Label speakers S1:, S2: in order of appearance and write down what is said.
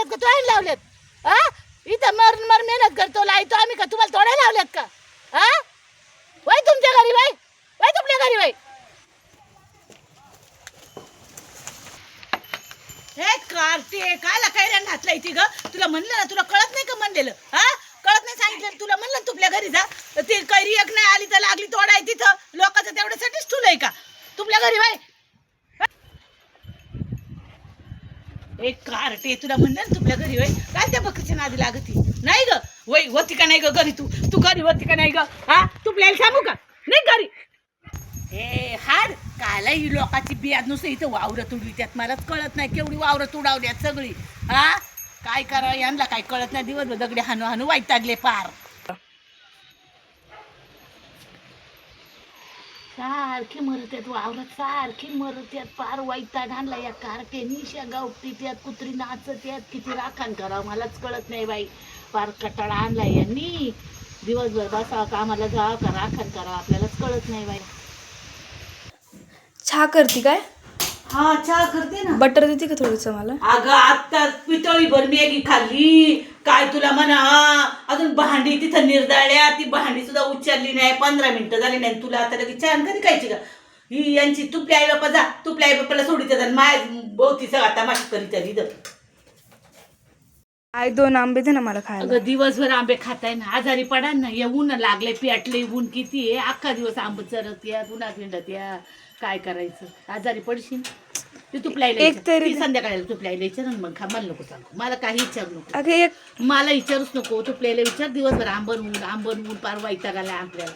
S1: लावलेत का तोडायला लावलेत हा? इथं मर मर मेहनत करतो लायतो आम्ही का तुम्हाला तोडायला लावलेत का हा? वय तुमच्या घरी वय वय तुमच्या घरी वय हे कार्टे कायला कैऱ्यान घातलाय ती ग तुला म्हणलं ना तुला कळत नाही का म्हणलेलं हा कळत नाही सांगितलं तुला म्हणलं ना तुपल्या घरी जा ती कैरी एक नाही आली तर लागली तोडाय तिथं लोकांचं तेवढ्यासाठीच ठुलंय का तुपल्या घरी वय एक कार्टे तुला म्हणलं ना तुपल्या घरी वय काय त्या बकरीच्या नादी लागती नाही ग वय होती का नाही ग घरी तू घरी होती का नाही ग हा तुपल्याला सांगू का नाही घरी हे हाड काला ही लोकांची बियाद नुसतं इथं वावरं तुडली त्यात मलाच कळत नाही केवढी वावरं तुडावल्यात सगळी हा काय करा यांना काय कळत नाही दिवसभर दगडे हानू हानू वैतागले पार सारखी मरत्यात वावरात सारखी मरत्यात पार वैताग आणला या कारटे निशा गावठी त्यात कुत्री नाचत्यात किती राखण करावं मलाच कळत नाही बाई पार कटाळा आणला यांनी दिवसभर बसावं कामाला जावं का राखण करावं आपल्यालाच कळत नाही बाई
S2: चहा करते काय
S1: हा चहा करते ना
S2: बटर देते का थोडंसं मला
S1: अगं आता पितळी भर मॅगी खाल्ली काय तुला म्हणा अजून भांडी तिथं निर्दाळ्या ती भांडी सुद्धा उचलली नाही 15 मिनिटं झाली नाही तुला आता लगेच छान कधी खायची का ही यांची तुपल्या आई बाप्पा जा तुपल्या आई बाप्पाला सोडित माय बहुती सगळा तमाशा करीत इथं
S2: आई 2 आंबे दे ना मला खायला
S1: अगं दिवसभर आंबे खाताय ना आजारी पडा ना हे ऊन लागले पेटले ऊन किती आहे अख्खा दिवस आंब चरत या उन्हात हिंडत या काय करायचं आजारी पडशील ते तुपल्याला
S2: एक तरी
S1: संध्याकाळी तुपल्याला विचार मग खा मला नको सांगू मला काही विचारू नको
S2: अगं एक
S1: मला विचारूच नको तुपल्याला विचार दिवसभर आंबन ऊन पार वैताग आला आपल्याला